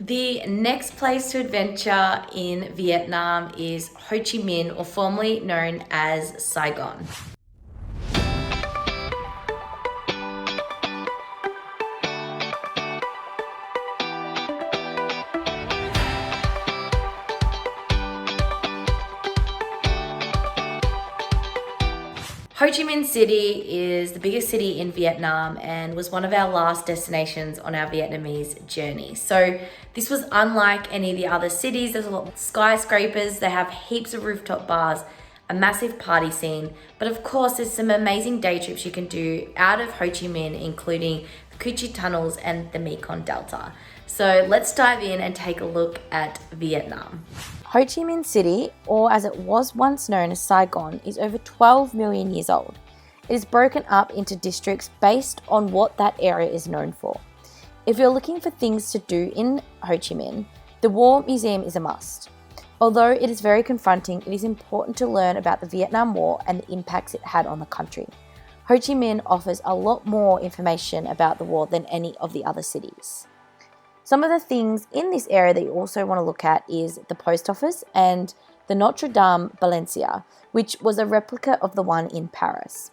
The next place to adventure in Vietnam is Ho Chi Minh, or formerly known as Saigon. Ho Chi Minh City is the biggest city in Vietnam and was one of our last destinations on our Vietnamese journey. So this was unlike any of the other cities. There's a lot of skyscrapers, they have heaps of rooftop bars, a massive party scene, but of course there's some amazing day trips you can do out of Ho Chi Minh, including the Cu Chi tunnels and the Mekong Delta. So let's dive in and take a look at Vietnam. Ho Chi Minh City, or as it was once known as Saigon, is over 12 million years old. It is broken up into districts based on what that area is known for. If you're looking for things to do in Ho Chi Minh, the War Museum is a must. Although it is very confronting, it is important to learn about the Vietnam War and the impacts it had on the country. Ho Chi Minh offers a lot more information about the war than any of the other cities. Some of the things in this area that you also want to look at is the post office and the Notre Dame Balenciaga, which was a replica of the one in Paris.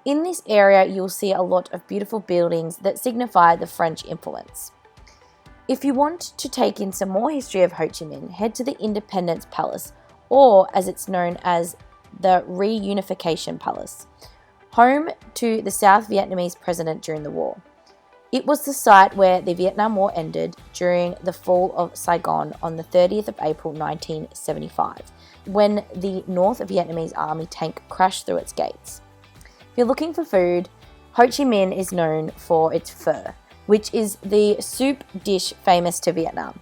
In this area, you'll see a lot of beautiful buildings that signify the French influence. If you want to take in some more history of Ho Chi Minh, head to the Independence Palace, or as it's known as the Reunification Palace, home to the South Vietnamese president during the war. It was the site where the Vietnam War ended during the fall of Saigon on the 30th of April 1975, when the North Vietnamese Army tank crashed through its gates. If you're looking for food, Ho Chi Minh is known for its pho, which is the soup dish famous to Vietnam.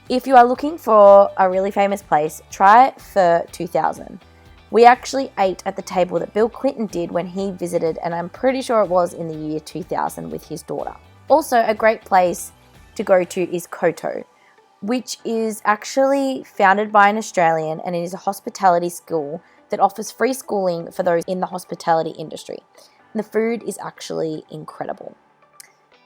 If you are looking for a really famous place, try Pho 2000. We actually ate at the table that Bill Clinton did when he visited, and I'm pretty sure it was in the year 2000 with his daughter. Also, a great place to go to is Koto, which is actually founded by an Australian, and it is a hospitality school that offers free schooling for those in the hospitality industry. And the food is actually incredible.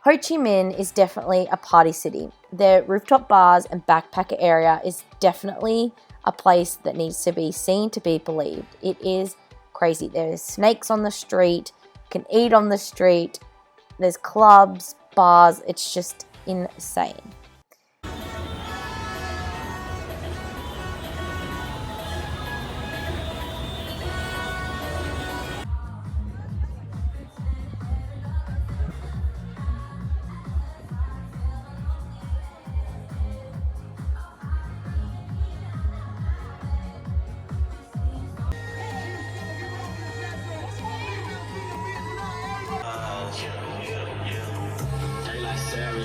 Ho Chi Minh is definitely a party city. Their rooftop bars and backpacker area is definitely a place that needs to be seen to be believed. It is crazy. There's snakes on the street, you can eat on the street, there's clubs, bars, it's just insane.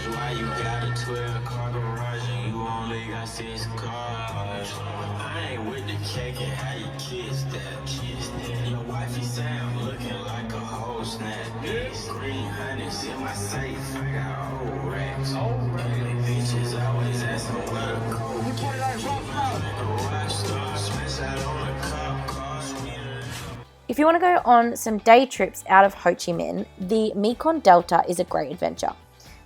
Why you got a 12-car garage and you only got 6 cars? I ain't with the cake and how you kiss that. Your wifey say I'm looking like a whole snap. Green honey's in my safe. I got old racks. Bitches always asking where the cool. You put it like rock rock star, smash out on the cop car. If you want to go on some day trips out of Ho Chi Minh, the Mekong Delta is a great adventure.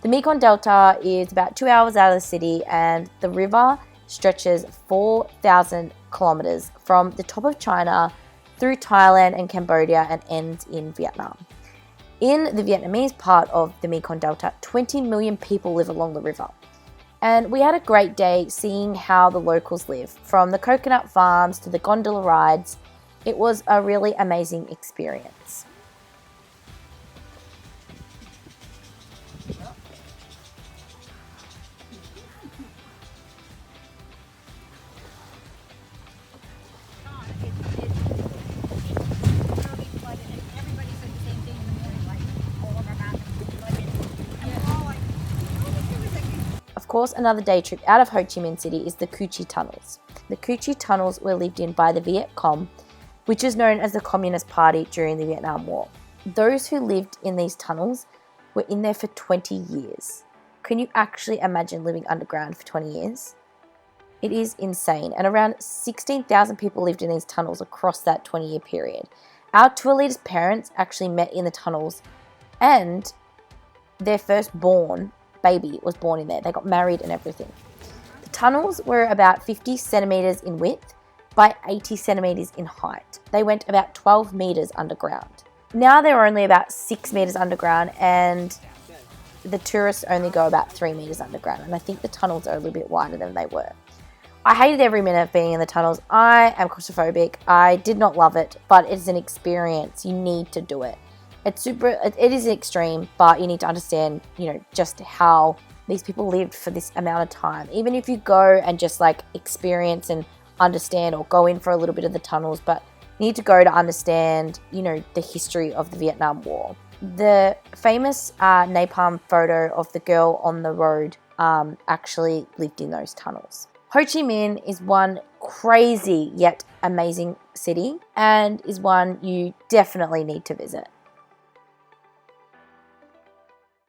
The Mekong Delta is about 2 hours out of the city, and the river stretches 4,000 kilometers from the top of China through Thailand and Cambodia and ends in Vietnam. In the Vietnamese part of the Mekong Delta, 20 million people live along the river. And we had a great day seeing how the locals live, from the coconut farms to the gondola rides. It was a really amazing experience. Of course, another day trip out of Ho Chi Minh City is the Cu Chi tunnels. The Cu Chi tunnels were lived in by the Viet Cong, which is known as the Communist Party during the Vietnam War. Those who lived in these tunnels were in there for 20 years. Can you actually imagine living underground for 20 years? It is insane, and around 16,000 people lived in these tunnels across that 20-year period. Our tour leader's parents actually met in the tunnels, and their firstborn baby was born in there. They got married and everything. Tunnels were about 50 centimeters in width by 80 centimeters in height. They went about 12 meters underground. Now they're only about 6 meters underground, and the tourists only go about 3 meters underground. And I think the tunnels are a little bit wider than they were. I hated every minute of being in the tunnels. I am claustrophobic. I did not love it, but it's an experience. You need to do it. It is extreme, but you need to understand, just how these people lived for this amount of time. Even if you go and just like experience and understand, or go in for a little bit of the tunnels, but you need to go to understand, the history of the Vietnam War. The famous napalm photo of the girl on the road actually lived in those tunnels. Ho Chi Minh is one crazy yet amazing city, and is one you definitely need to visit.